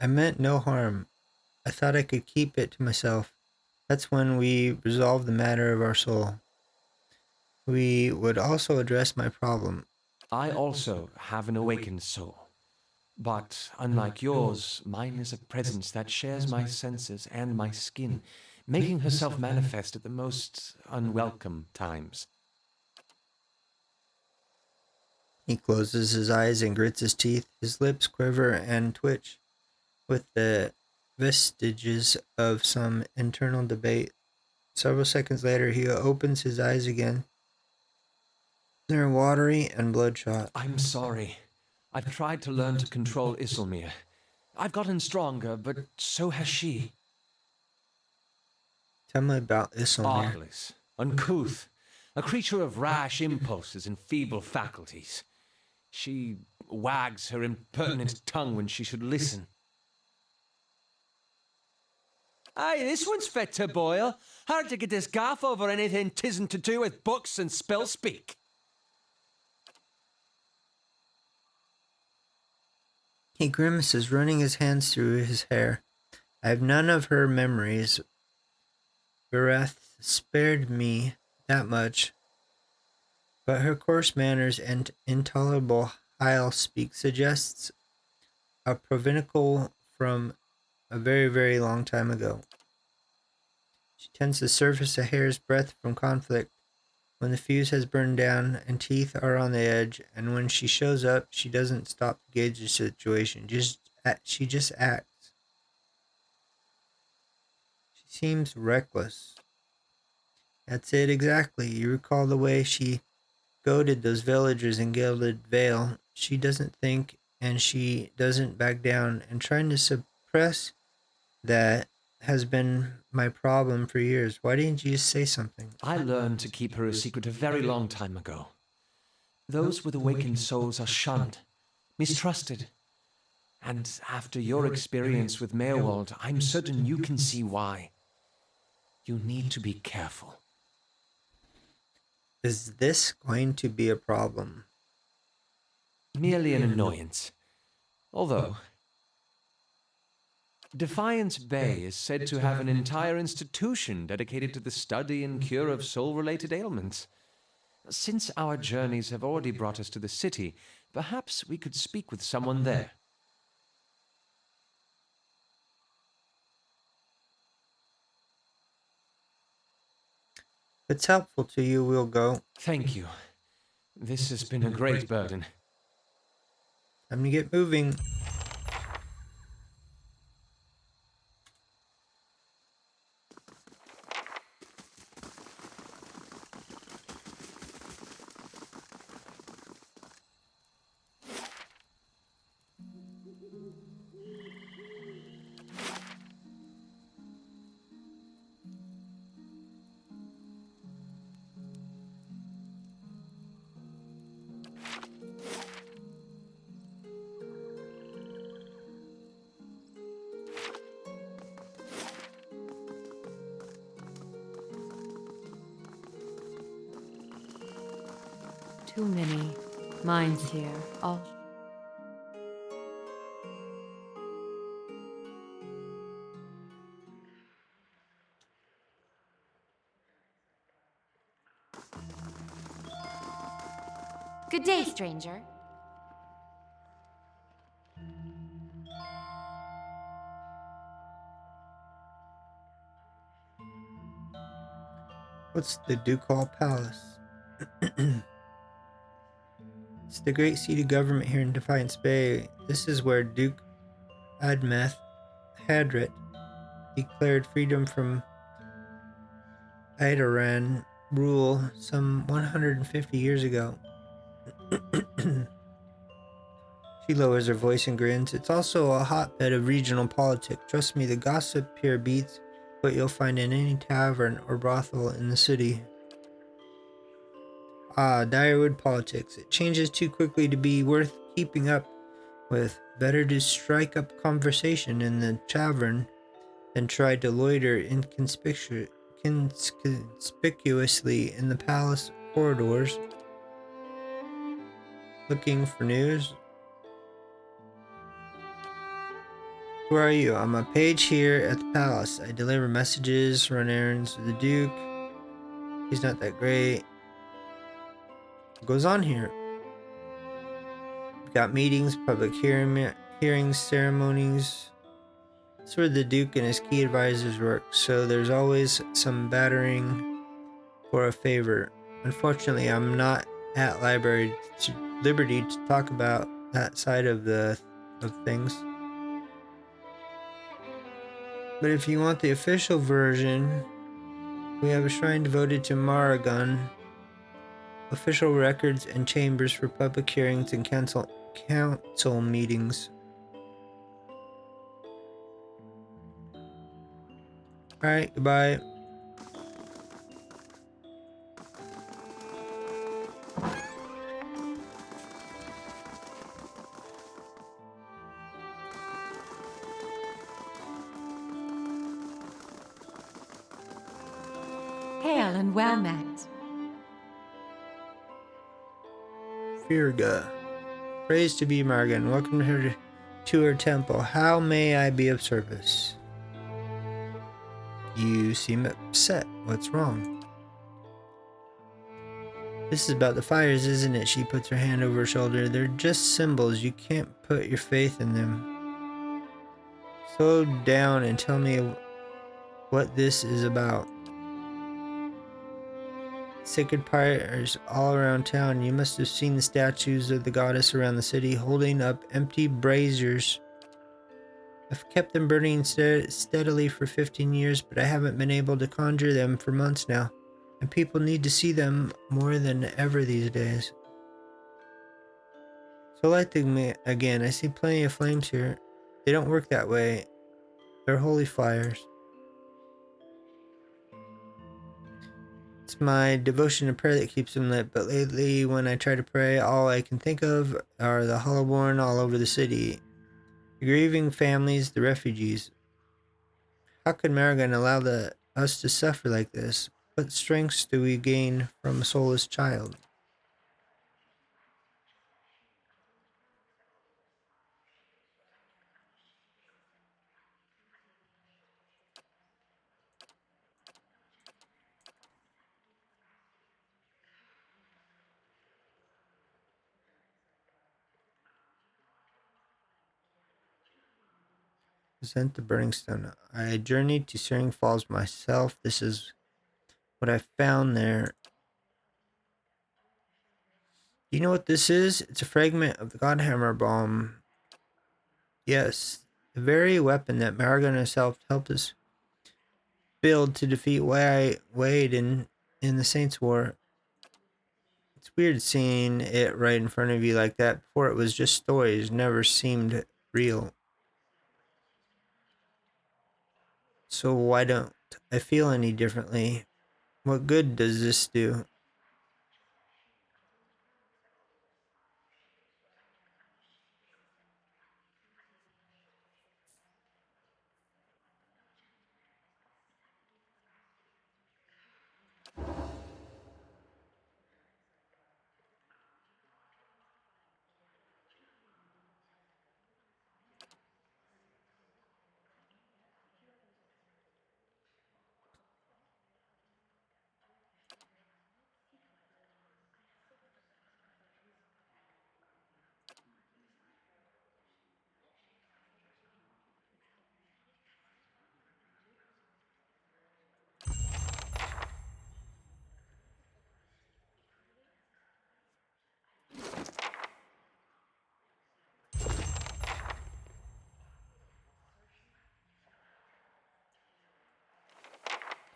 I meant no harm. I thought I could keep it to myself. That's when we resolve the matter of our soul. We would also address my problem. I also have an awakened soul. But unlike yours, mine is a presence that shares my senses and my skin, making herself manifest at the most unwelcome times. He closes his eyes and grits his teeth. His lips quiver and twitch with the vestiges of some internal debate. Several seconds later, he opens his eyes again. They're watery and bloodshot. I'm sorry. I've tried to learn to control Isilmir. I've gotten stronger, but so has she. Tell me about Isilmir. Artless, uncouth, a creature of rash impulses and feeble faculties. She wags her impertinent tongue when she should listen. Aye, this one's fit to boil. Hard to get this gaff over anything tisn't to do with books and spell speak. He grimaces, running his hands through his hair. I have none of her memories. Barath spared me that much, but her coarse manners and intolerable Heil speak suggests a provincial from a very, very long time ago. She tends to surface a hair's breadth from conflict when the fuse has burned down and teeth are on the edge, and when she shows up, she doesn't stop to gauge the situation. She just acts. She seems reckless. That's it exactly. You recall the way she goaded those villagers in Gilded Vale. She doesn't think and she doesn't back down, and trying to suppress that has been my problem for years. Why didn't you just say something? I learned to keep her a secret a very long time ago. Those with awakened souls are shunned, mistrusted. And after your experience with Meerwald, I'm certain you can see why. You need to be careful. Is this going to be a problem? Merely an annoyance. Although, Defiance Bay is said to have an entire institution dedicated to the study and cure of soul-related ailments. Since our journeys have already brought us to the city, perhaps we could speak with someone there. If it's helpful to you, we'll go. Thank you. This has been a great burden. Time to get moving. Too many minds here. All Good day, stranger. What's the Ducal Palace? It's the great seat of government here in Defiance Bay. This is where Duke Admeth Hadrit declared freedom from Idaran rule some 150 years ago. She lowers her voice and grins. It's also a hotbed of regional politics. Trust me, the gossip here beats what you'll find in any tavern or brothel in the city. Ah, Direwood politics. It changes too quickly to be worth keeping up with. Better to strike up conversation in the tavern than try to loiter conspicuously in the palace corridors looking for news. Who are you? I'm a page here at the palace. I deliver messages, run errands for the Duke. He's not that great. What goes on here? We've got meetings, public hearings, ceremonies. That's where the Duke and his key advisors work, so there's always some battering for a favor. Unfortunately, I'm not at liberty to talk about that side of things. But if you want the official version, we have a shrine devoted to Maragon, official records and chambers for public hearings and council meetings. Alright, goodbye. Hail and well met. Firga. Praise to be Margan. Welcome her to her temple. How may I be of service? You seem upset. What's wrong? This is about the fires, isn't it? She puts her hand over her shoulder. They're just symbols. You can't put your faith in them. Slow down and tell me what this is about. Sacred pyres all around town. You must have seen the statues of the goddess around the city holding up empty braziers. I've kept them burning steadily for 15 years, but I haven't been able to conjure them for months now. And people need to see them more than ever these days. So light them again. I see plenty of flames here. They don't work that way. They're holy fires. It's my devotion and prayer that keeps them lit, but lately when I try to pray, all I can think of are the Hollowborn all over the city. The grieving families, the refugees. How could Maragon allow us to suffer like this? What strengths do we gain from a soulless child? Present the burning stone. I journeyed to Searing Falls myself. This is what I found there. Do you know what this is? It's a fragment of the Godhammer bomb. Yes, the very weapon that Maragon herself helped us build to defeat Wade in the Saints War. It's weird seeing it right in front of you like that. Before it was just stories, never seemed real. So why don't I feel any differently? What good does this do?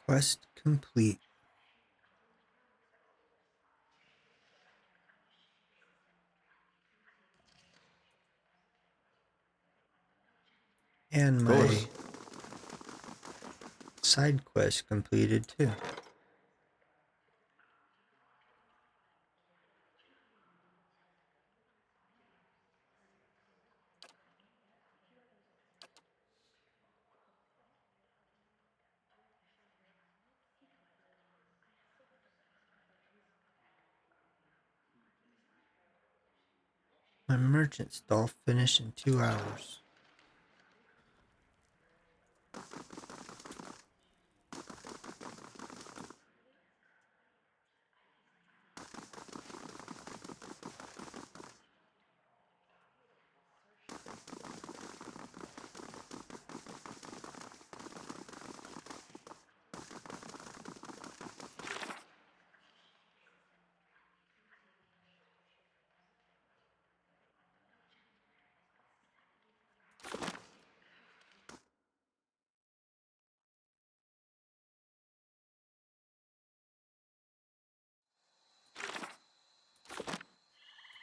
Quest complete. And Of my course. side quest completed too. My merchant stall finished in 2 hours.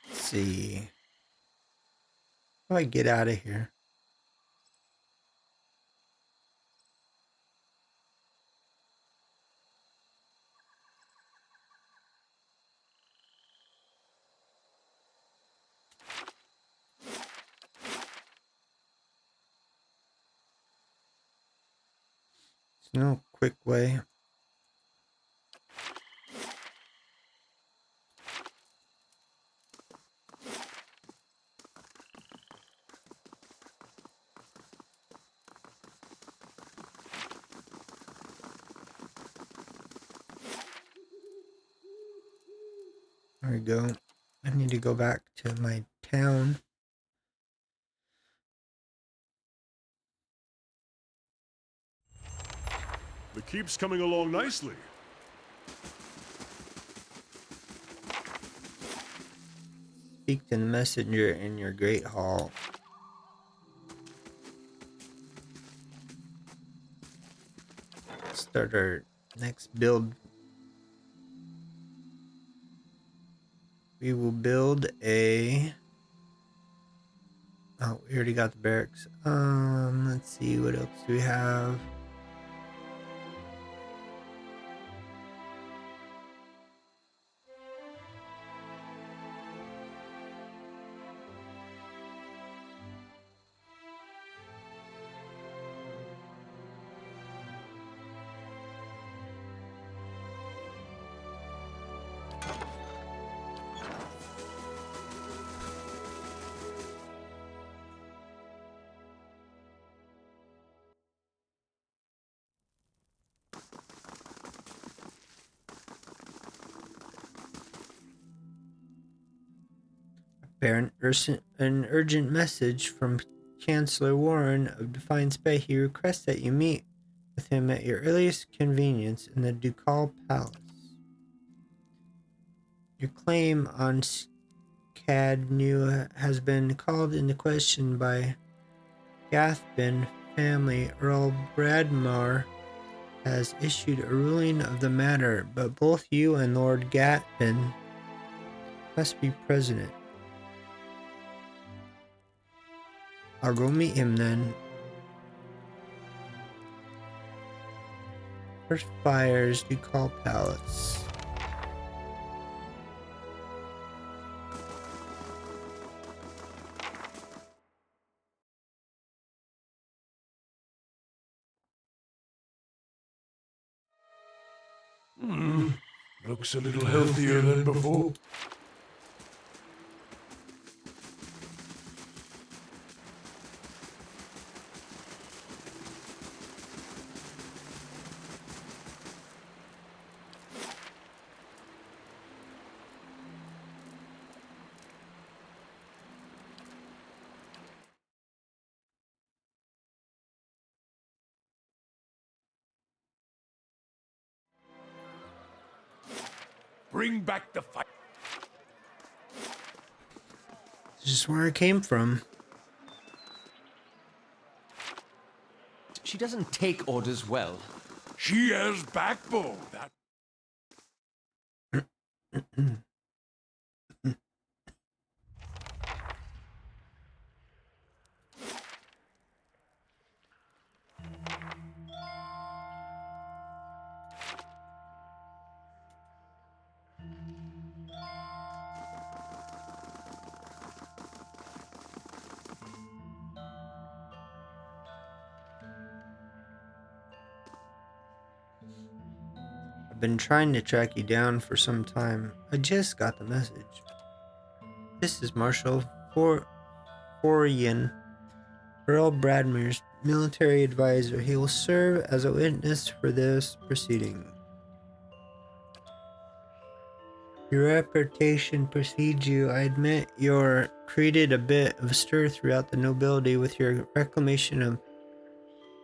Let's see. How do I get out of here? There's no quick way. There we go. I need to go back to my town. The keep's coming along nicely. Speak to the messenger in your great hall. Start our next build. We will build a... Oh, we already got the barracks. Let's see, what else do we have? An urgent message from Chancellor Warren of Defiance Bay. He requests that you meet with him at your earliest convenience in the Ducal Palace. Your claim on Cadnu has been called into question by Gathbin family. Earl Bradmar has issued a ruling of the matter, but both you and Lord Gatbin must be present. I'll go meet him then. First fires Ducal Palace. Looks a little healthier than before. Bring back the fight. This is where I came from. She doesn't take orders well. She has backbone. That I've been trying to track you down for some time. I just got the message. This is Marshal Forian Earl Bradmer's military advisor. He will serve as a witness for this proceeding. Your reputation precedes you. I admit you're created a bit of a stir throughout the nobility with your reclamation of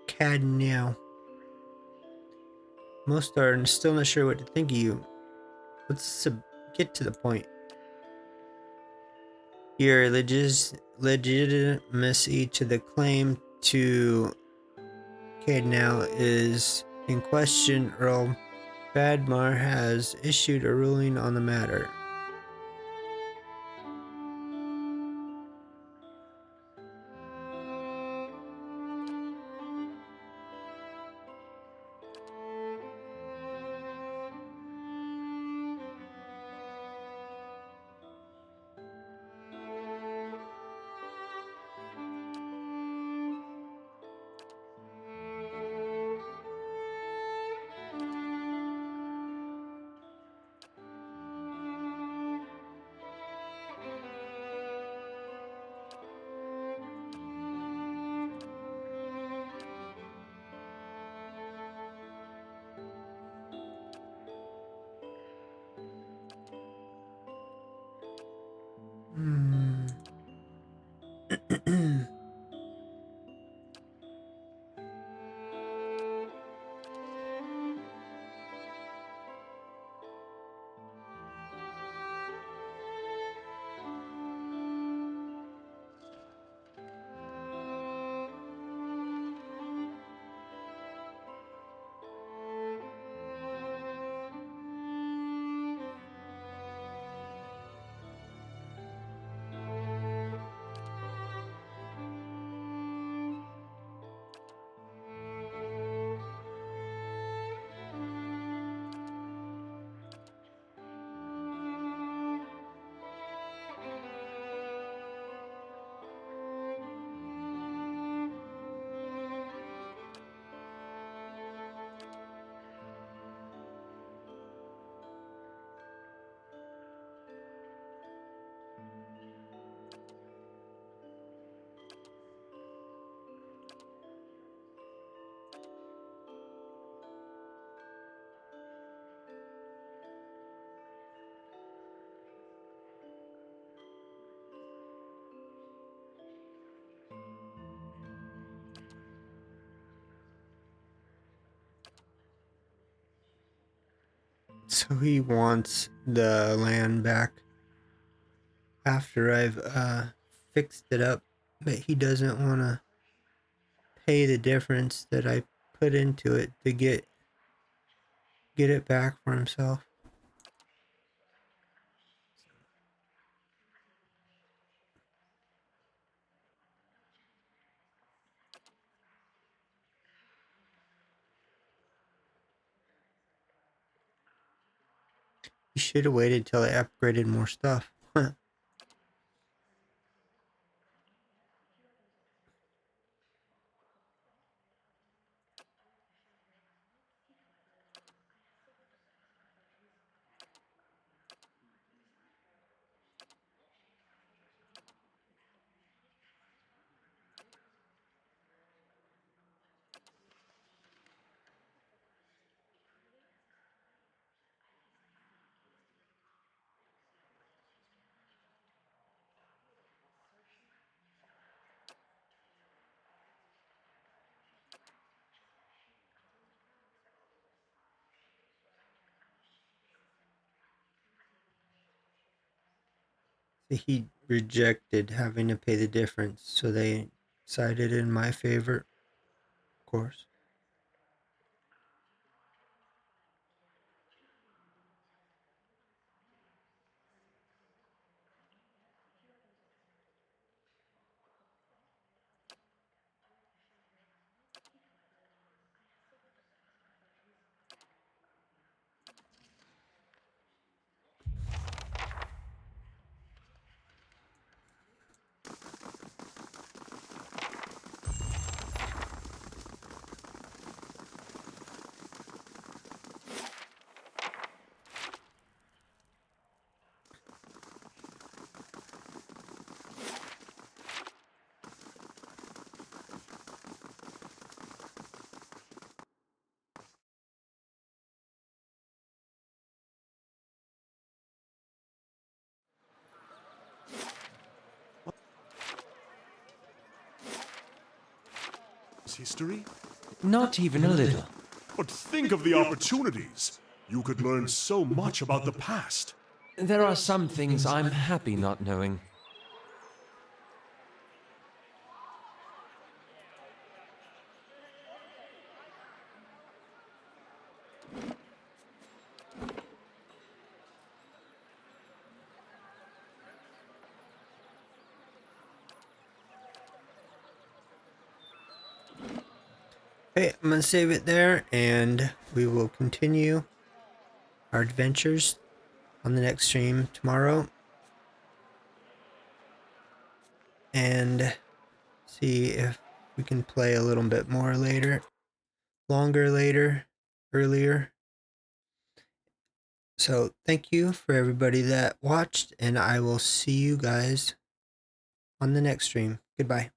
Cadnell. Most are still not sure what to think of you. Get to the point. Your legitimacy to the claim to Cadnell is in question. Earl Badmar has issued a ruling on the matter. So he wants the land back after I've fixed it up, but he doesn't want to pay the difference that I put into it to get it back for himself. He should have waited till I upgraded more stuff. He rejected having to pay the difference, so they sided in my favor, of course. history? Not even a little. But think of the opportunities. You could learn so much about the past. There are some things I'm happy not knowing. Okay, I'm gonna save it there, and we will continue our adventures on the next stream tomorrow. And see if we can play a little bit more later. Earlier. So thank you for everybody that watched, and I will see you guys on the next stream. Goodbye.